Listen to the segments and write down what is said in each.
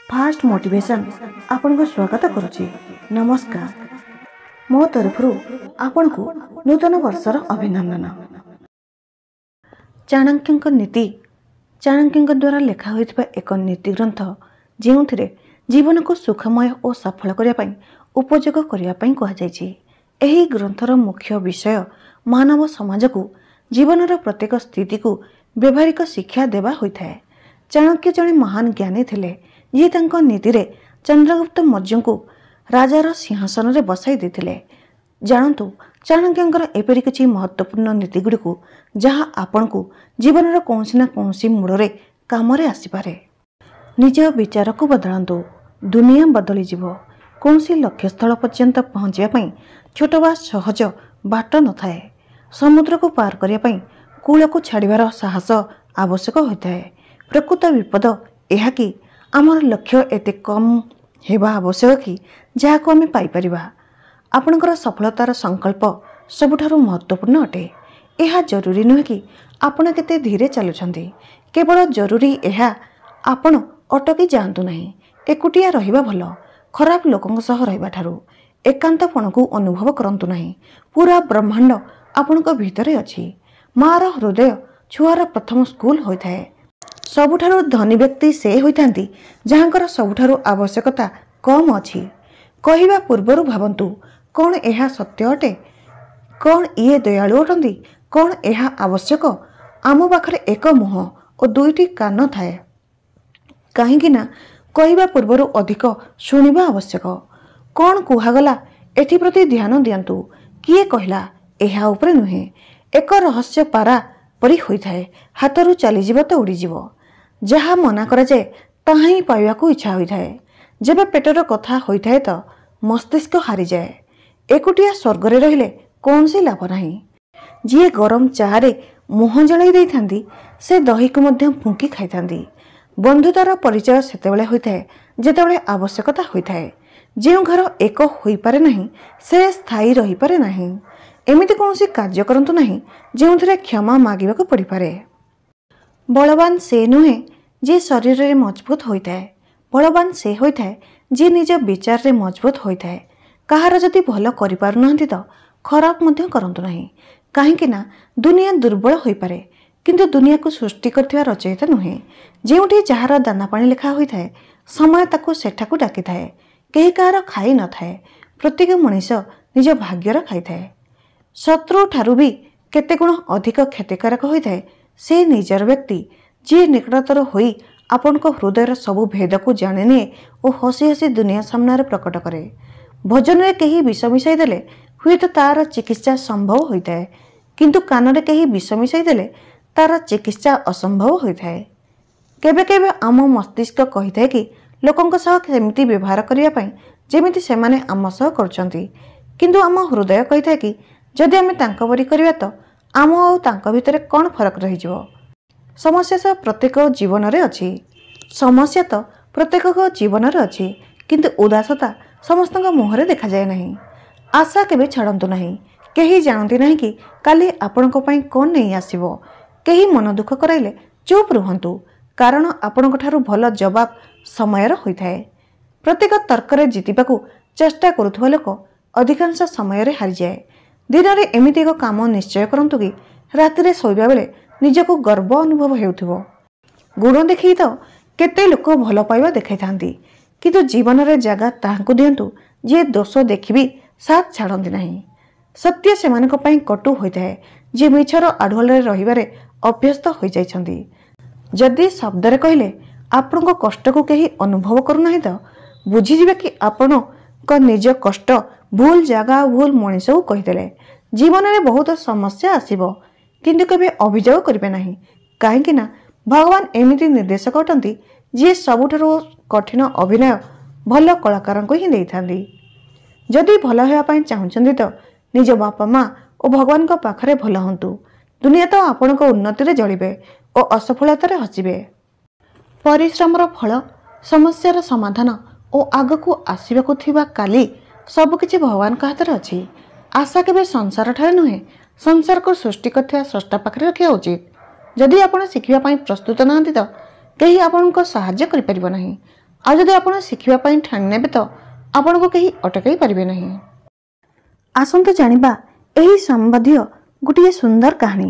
Fast motivation आपण को स्वागत करुच्ची। नमस्कार, मो तरफरु आपण को नूतन वर्षर अभिनंदन। चाणक्यଙ୍କ नीति चाणक्यଙ୍କ द्वारा लिखा होइथिबा एक नीति ग्रंथ जेउथिरे जीवन को सुखमय और सफल करिया पई उपयोग करिया पई कहा जायछि। एही ग्रंथर मुख्य विषय मानव समाज को जीवनर प्रत्येक स्थिति को व्यवहारिक शिक्षा देवा होइथाय। चाणक्य जड़े महान ज्ञानी थिले जी तांको नीति रे चंद्रगुप्त मौर्य को राजार सिंहासन रे बसाई देथिले। जानतु चाणक्यंकर एपरि किछि महत्वपूर्ण नीति गुडी को जहा आपण को जीवनर कोनसी ना कोनसी मूल रे काम रे आसी पारे। निज विचार को बदलंतु, दुनिया बदली जीवो। कोनसी लक्ष्य स्थल पर्यंत पहुंचिया पई छोट बा सहज बाट न थाए। समुद्र को पार करिया पई कूल को छाड़िबार साहस आवश्यक होइथाय। प्रकृत विपद यह कि आमर लक्ष्य एते कम हेबा आवश्यक कि जहाँ को आम पाइपर। आपणकर सफलतार संकल्प सबुठारु महत्वपूर्ण अटे। यह जरूरी नुहे कि आपण केते धीरे चलुछंती, केवल जरूरी यह आपण अटकी जातु नहीं। एकुटिया रहिबा भल, खराब लोकंक सह रहिबा ठारू एकांतपण को अनुभव करंतु नहीं। पूरा ब्रह्मांड आपणक भितरे अछि। मार हृदय छुआर प्रथम स्कूल होइथाय। सबुठारु धनी व्यक्ति से होइथांती जहाँकर सबुठारु आवश्यकता कम अछि। कहिबा पूर्वरु भावंतु, कौन यह सत्य अटे? कौन ये दयालु अटंती? कौन यह आवश्यक? आम पाखरे एक मुह और दुईटी कान थाए। कहीं ना कहिबा पूर्वरु अधिक शुणिबा आवश्यक। कौन कुहागला एथि प्रति ध्यान दियंतु। किए कहला एहा उपरे नुहे। एक रहस्य पारा परी होइथाए। हाथरू चलीजीव तो उड़ीजीव। जहा मना करा जाए ताहा ही पाइबाकू इच्छा होइथाए। जेबे पेटर कथा होइथाए तो मस्तिष्क हारी जाए। एकुटिया स्वर्गरे रहिले कौन सी लाभ नहीं। जी गरम चारे मुह जलाई देइथांती से दही को मध्य फुंकी खाइथांती। बंधुतार परिचय सेतेबेले होइथाए जेतेबेले आवश्यकता होइथाए। जेउ घर एक होई पारे नहीं से स्थायी रही पारे नहीं। एमिति कौनसी कार्य करंतु नहीं जेउथिरे क्षमा मागिबाकू पड़ी पारे। बलवान से नुहे जे शरीर रे मजबूत होइथाए। बलवान से होइथाए जे निज विचार रे मजबूत होइथाए। कहार जदि भल करि पारु नाहंती तो खराब मध्य करंतु नहीं। काहेकि ना दुनिया दुर्बल होई पारे, किंतु दुनिया को सृष्टि करथिबा रचयिता नुहे। जेउठी जहार दाना पानी लिखा होइथाए समय ताकू सेठाकू डाकिथाए। केही कहार खाई न थाए। प्रत्येक मनीष निज भाग्यर खाइथाए। शत्रु ठारू भी केते गुण अधिक क्षतिकारक होइथाए से निजर व्यक्ति जी निकटतर होई आपण को हृदयर सबु भेद को जाने निए और हसी हसी दुनिया सामने प्रकट करे। भोजन रे कहीं विष मिसाई देले हुए तो तार चिकित्सा संभव होइथाए, किंतु कान रे कहीं विष मिसाई देले तार चिकित्सा असंभव होइथाए। केबे केबे आम मस्तिष्क कहिथाए कि लोकंक सह सेमिति व्यवहार करिया पई जेमिति सेमाने आम सह करचंती, किंतु आम हृदय कहिथाए कि जदि आमे तांक परि करिया तो आम और तांक भितरे कौन फरक रही जिवो। समस्या तो प्रत्येक जीवन रे अछि। समस्या तो प्रत्येक जीवन रे अछि, किंतु उदासता समस्त मुहरे देखा जाए नहीं। आशा केबे छाड़ंतु नहीं। केही जानती नहीं कि काली आपणको पई कौन नहीं आसीबो। केही मन दुख कराइले चुप रुहंतु, कारण आपणक ठारू भल जवाब समयर होइथाए। प्रत्येक तर्क रे जितिबाकू चेष्टा करुथुवा लोक अधिकांश समय रे हारि जाए। दिन रे एमिति एक काम निश्चय करंतु कि राति रे सोइबा बेले निजको गर्व अनुभव हेउथिबो। गुण देखि तो केते लोक भल पाइबा देखाई थांती, किंतु जीवन रे जगह ताहांकु दियंतु जे दोष देखिबी साथ छाड़ंती नहीं। सत्य सेमानक पई कटु होइथाए जे मिछर आढुआल रे रहिबारे अभ्यस्त होई जाइछंती। जदि शब्द रे कहिले आपनको कष्ट को केही अनुभव करू नाही तो बुझी जिबे कि आपण को निज कष्ट भूल जगह भूल मनीष को कहीदेले। जीवन में बहुत समस्या आसीबो, किंतु केबे अभियोग करिबे नाही। काहेकि ना भगवान एमिति निर्देशक अटंती जे सबुठारु कठिन अभिनय भल कलाकार को ही देइथांती। जदि भल हेबा पई चाहुचंती तो निज बापा माँ और भगवान को पाखरे भल हंतु। दुनिया तो आपण को उन्नति रे जळिबे और असफलता रे हसिबे। परिश्रमर फल, समस्यार समाधान और आगकू आसीबाकू थिबा काली सबकिछि भगवान का हाथ अच्छी। आशा केबे संसार ठारे नुहे, संसार को सृष्टि करथिबा स्रष्टा पाखरे रखिया उचित। जदि आपण शिखिबा पई प्रस्तुत नाहंती तो केही आपनको साहाय्य करि परिबो नाही। आ जदि आपण शिखिबा पई ठानि नेबे तो आपण को कहीं अटकाई पारिबे नहीं। आसंतु जानिबा एही संबंधित गोटे सुंदर कहानी।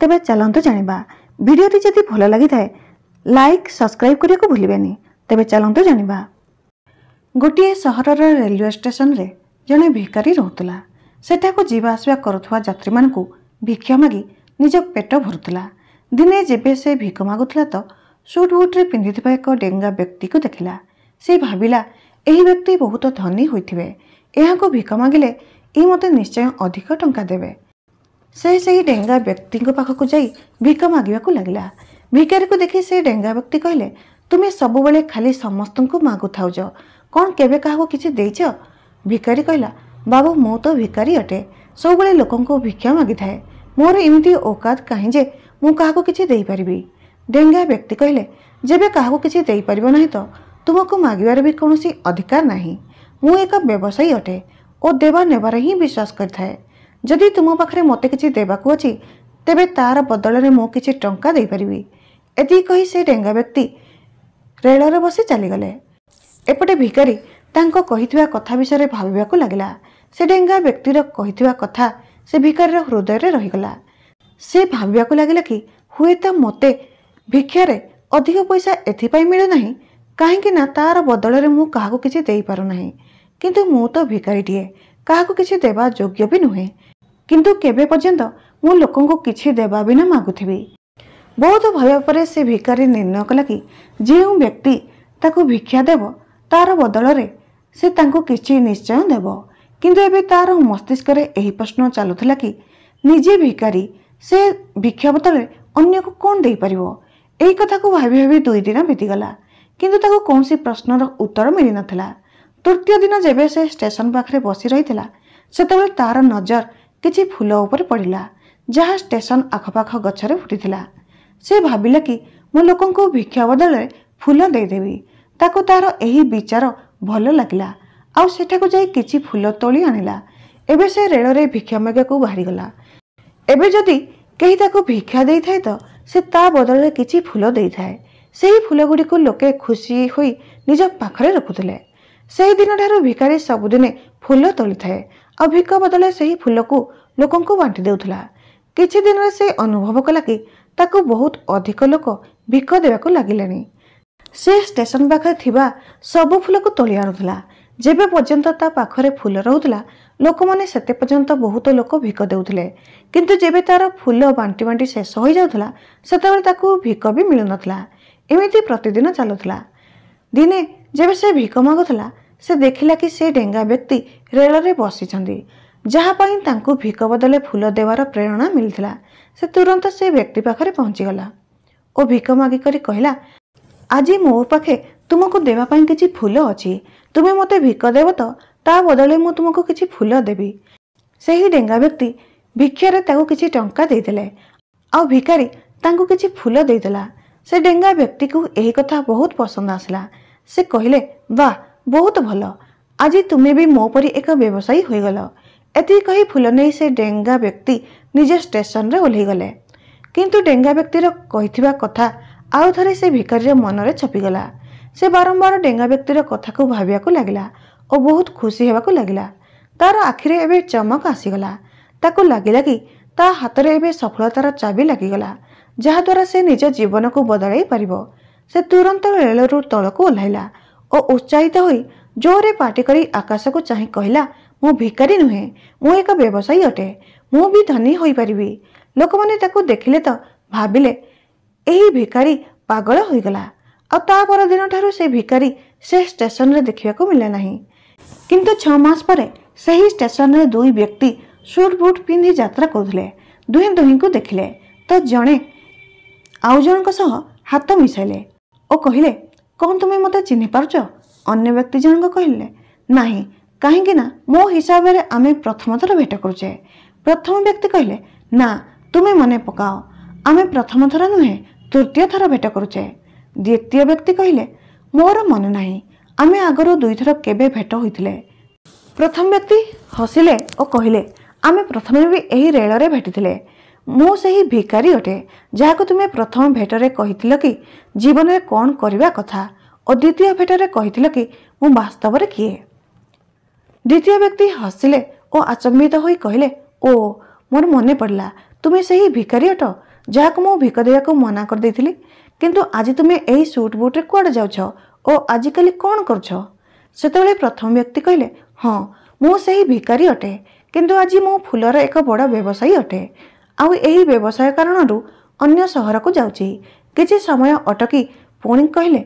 तेबे चलंतु जानिबा। वीडियोटी जदि भल लगी थाए लाइक सब्सक्राइब करिया को भूलिबेनी। तेबे चलंतु जानिबा। गोटे सहरर रेलवे स्टेशन रे जने भिखारी रहउतला। सेठाको जीवा आसवा करुथुवा यात्री मानकु भिक्षा मागी निज पेट भरुतला। दिने जेबे से भिख मागुतला तो सूट बूट रे पिंधिथिबा एक डेंगा व्यक्ति को देखिला। से भाविला एही व्यक्ति बहुत धनी होइथिबे। एहाको भिख मागिले ई मते निश्चय अधिक टंका देबे। से डेंगा व्यक्ति पाखक जाई भिख मागिबाकू लागिला। भिखारी को देखि से डेंगा व्यक्ति कहले, तुमे सब बेले खाली समस्तंकु मागु थाउज, कौन केबे काहाको किछि देइछ? भिखारी कहला, बाबू मो तो भिखारी अटे, सब बेले लोकंको भिक्षा मागी थाए। मोर एमिति औकात काहे जे मु काहाको किछि देई परिबी? डेंगा व्यक्ति कहले, जेबे काहाको किछि देई परिबो नाही तो तुमको मागिबार भी कोनोसी अधिकार नाही। मु एक व्यवसायी अटे ओ देवा नेबार ही विश्वास करथाए। जदि तुम पाखरे मते किछि देबाकू अछि तेबे तार बदलरे मु किछि टंका देई परिबी। एति कहि से डेंगा व्यक्ति रेलरे बसी चली गले। एपटे भिखारी तांको कहिथिबा कथा विषय भाबिबाकू लागिला। से डेंगा व्यक्तिर कहिथिबा कथा से भिखारीर हृदय रे रहिगला। से भाबिबाकू लागिला कि हुएत मते भिक्षारे अधिक पैसा एथिपाई मिले नाही काहेकि ना तार बदलरे मु काहाको किछि देई पारु नाही। किंतु मु तो भिखारीटिए, काहाको किछि देबा योग्य भी नुहे, किंतु केबे पर्यंत मु लोकंको किछि देबा बिना मागुथिबी। बहुत भय परे से भिखारी निर्णय कला कि जेउ व्यक्ति ताकू भिक्षा देव तार बदलरे से तांको किछि निश्चय देव। किंतु एबे तार मस्तिष्क रे एही प्रश्न चालुथला कि निजे भिखारी से भिक्षा बदलरे अन्य को कौन देई परिबो। एही कथा को भाबी भाबी 2 दिन बीतीगला, किंतु ताको कौनसी प्रश्नर उत्तर मिली नथिला। तृतीय दिन जेबे से स्टेशन पाखरे बसी रहितला सेतेबेले तार नजर किछि फूल ऊपर पड़िला जहाँ स्टेशन आखपाख गछरे फुटिथिला। से भाबिला कि मो लोकंको भिक्षा बदलरे फूल देदेवी। ताको तार एही विचार भल लागिला आउ सेठाको जाई किछि फूल तोली आनिला। एबे से रेलरे भिक्षा मागियाकू बाहरी गला। एबे जदि केही ताको भिक्षा देई थाए तो से ता बदलरे किछि फूल देई थाए। सेही फूल गुडी को लोके खुशी होई निज पाखरे रखुथिले। सेही दिन ठारू भिखारी सबुदिने फूल तोली थाए आ भिख बदले सेही फूल को लोकंको बांटी देउथला। किछि दिन रे से अनुभव कला कि ताको बहुत अधिक लोक भिख देबाकू लागिलेनी। से स्टेशन पाखरे थिबा सब फूल को तोली आनुथला। जेबे पर्यंत ता पाखरे फूल रहउथला लोक माने सेते पर्यंत बहुत लोक भिख देउथले, किंतु जेबे तार फूल बांटी बांटी शेष होई जाउथला सेतेबेले ताकू भिख भी मिलु नथला। एमिति प्रतिदिन चालुथला। दिने जेबे से भिख मागुथला से देखिला कि से डेंगा व्यक्ति रेलरे बसिछंदी, जहा पई तांकू भिख बदले फूल देवार प्रेरणा मिलथिला। से तुरंत से व्यक्ति पाखरे पहुंची गला ओ भिख मागी करी कहला, आजी मो पाखे तुमको देवा पई किछि फूल अछि, तुमे मते भिख देव तो ता बदले मु तुमको किछि फूल देबी। सेही डेंगा व्यक्ति भिक्षारे ताकू किछि टंका देइदेले आ भिखारी तांकू किछि फूल देइदेला। से डेंगा व्यक्ति को एही कथा बहुत पसंद आसला। से कहिले, वाह बहुत भल, आज तुमे भी मो परी एक व्यवसायी होई गल। एति कही फूल नहीं से डेंगा व्यक्ति निजे स्टेशन रे ओल्ही गले। किंतु डेंगा व्यक्तिर कहिथिबा कथा आउ थरे से भिखारीर मनरे छपिगला। से बारंबार डेंगा व्यक्तिर कथा को भाबियाकू लागिला और बहुत खुशी हेबाकू लागिला। तार आखिरे एबे चमक आसीगला। ताकू लागिला कि ता हातरे एबे सफलतार चाबी लागिगला, जहा द्वारा से निज जीवन को बदलाई पारिबो। से तुरंत रेलरू तलको ओह्लाइला और उत्साहित होई जोरे पाटी करी आकाश को चाहि कहला, मु भिखारी नुहे, मु एक व्यवसायी अटे, मु भी धनी होई परिबी। लोक माने ताकू देखिले तो भाबिले एही भिखारी पागल होई गला। आ ता पर दिन ठारू से भिखारी से स्टेशन रे देखिबाकू मिले नाही। किंतु 6 मास परे सही स्टेशन रे 2 व्यक्ति सूट बूट पिंधि यात्रा करुले। दुहे दुही को देखिले तो जणे आउ जनक सह हाथ मिसाइले और कहले, कौन तुमे मते चिन्हि पारुछ? अन्य व्यक्ति जनक कहले, नाही, काहेकि ना मो हिसाब रे आमे प्रथम थर भेट करुचे। प्रथम व्यक्ति कहले, ना तुमे मने पकाओ, आमे प्रथम थर नुहे तृतीय थर भेट करुचे। द्वितीय व्यक्ति कहले, मोर मन नाही, आमे आगरो 2 थर केबे भेट होइथिले। प्रथम व्यक्ति हसिले और कहले, आमे प्रथमे भी एही रेल रे भेटिथिले। मु सही भिखारी अटे, जहाको तुमे प्रथम भेटरे कहिथिल कि जीवन रे कोन करबा कथा और द्वितीय भेटरे कहिथिल कि मु वास्तव रे किए। द्वितीय व्यक्ति हसिले और अचंबित होई कहले, ओ मोर मने पड़ला तुमे सही भिखारी अट जहाक मु भिक देवाक मना कर देथिली, किंतु आज तुमे एही सूट बूट रे कुआडे जाउछ ओ आजिकाली कौन करछ? सेतेबेले प्रथम व्यक्ति कहले, हाँ मु सही भिखारी अटे, किंतु आज मु फूलर एक बड़ व्यवसायी अटे। आउ एही व्यवसाय कारणरू अन्य सहर को जाउची। किछि समय अटकी पुणी कहले,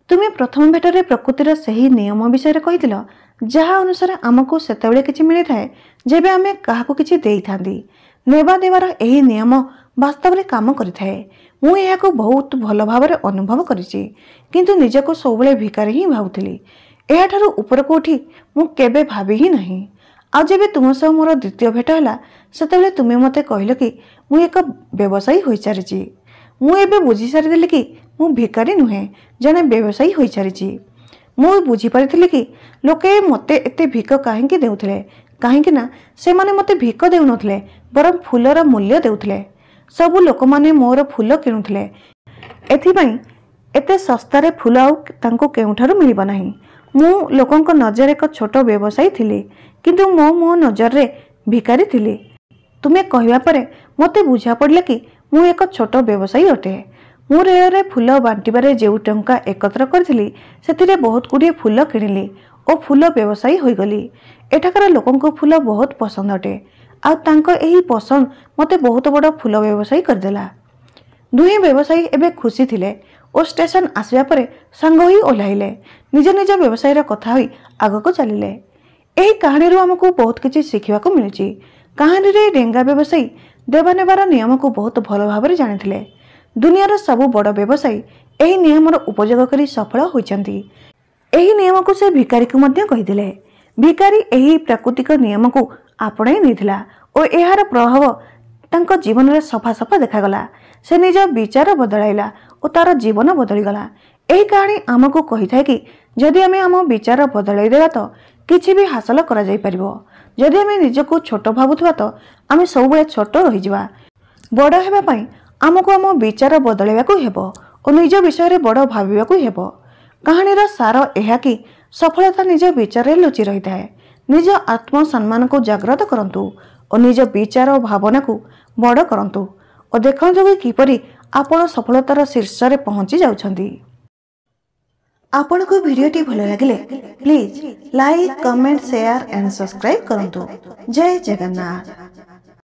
तुमे प्रथम भेटरे प्रकृतिर सही नियम विषय कहिथिल, जहा अनुसार आमको सेतेबेले किछि मिली थाए जेबे आमे काहाको किछि देई थांदी। नेबा देवार एही नियम वास्तव में काम करिथाए। मु एहाको बहुत भल भावरे अनुभव करिछि, किंतु निजको सबले भिखारी ही भावुथिली। एहाठारु ऊपर को उठी मु केबे भाबी ही नहीं। आ जेबे तुम सह मोर द्वितीय भेट होला सेतेबेले तुमे मते कहिलो कि मु एक व्यवसायी होई सारिछि। मु एबे बुझी सारिथिली कि मु भिखारी नुहे, जने व्यवसायी होई सारिछि। मु बुझी पारिथिली कि लोके मते एते भिक काहेकि देउथिले, काहेकि ना से माने मते भिक देउ नथिले बरं फूलर मूल्य देउथिले। सबु लोक माने मोर फूल किणुथिले, एथिपाई एते सस्तारे फूल आउ तांको केउठारु मिलिबा नाही। मु लोकंक नजर एक छोट व्यवसायी थिली, किंतु मो नजर रे भिखारी थिली। तुमे कहिबा परे मते बुझा पड़ले कि मु एक छोट व्यवसायी अटे। मु रेल रे फूल बांटिबारे जेउ टंका एकत्र करथिली सेथिरे बहुत गुडिये फूल किणिली और फूल व्यवसायी होई गली। एठाकर लोकंक फूल बहुत पसंद अटे, आ तांको एही पसंद मते बहुत बड़ फूल व्यवसायी करदेला। दुहे व्यवसायी एबे खुशी थिले और स्टेशन आसवा परे सांग होई ओह्लाइले, निज निज व्यवसाय कथा होई आगको चलिले। एही कहानी रू हमको बहुत किछि शिखिबाको मिलुछि। कहानी रे डेंगा व्यवसायी देवा नेबार नियम को बहुत भल भाबरे जानिथिले। दुनियार सबु बड़ व्यवसायी एही नियमर उपयोग करी सफल होइचंती। एही नियम को से भिखारी को मध्य कहिथिले। भिखारी एही प्राकृतिक नियम को आपणाई नेथिला और एहार प्रभाव तांको जीवन रे सफा सफा देखागला। से निज विचार बदलाइला और तार जीवन बदलीगला। एही कहानी आमको कहिथाय कि जदि आमे आम विचार बदलाई देबा तो किछि भी हासिल करा जाई परिबो। जदि आमे निजको छोट भाबुथबा तो आमे सबुबेले छोट रहि जिबा। बड़ हेबा पई आमको आम विचार बदलाइबाकू हेबो और निज विषय रे बड़ भाबिबाकू हेबो। कहानीर सार एहा कि सफलता निज विचार रे लुचि रही थाए। निज आत्मसम्मान को जागृत करंतु और निज विचार और भावना को बड़ करंतु और देखंतु कि किपरि आपण सफलतार शीर्ष रे पहुंची जाउछंती। आपण को वीडियोटी भल लागिले please like, comment, share and subscribe करंतु। जय जगन्नाथ।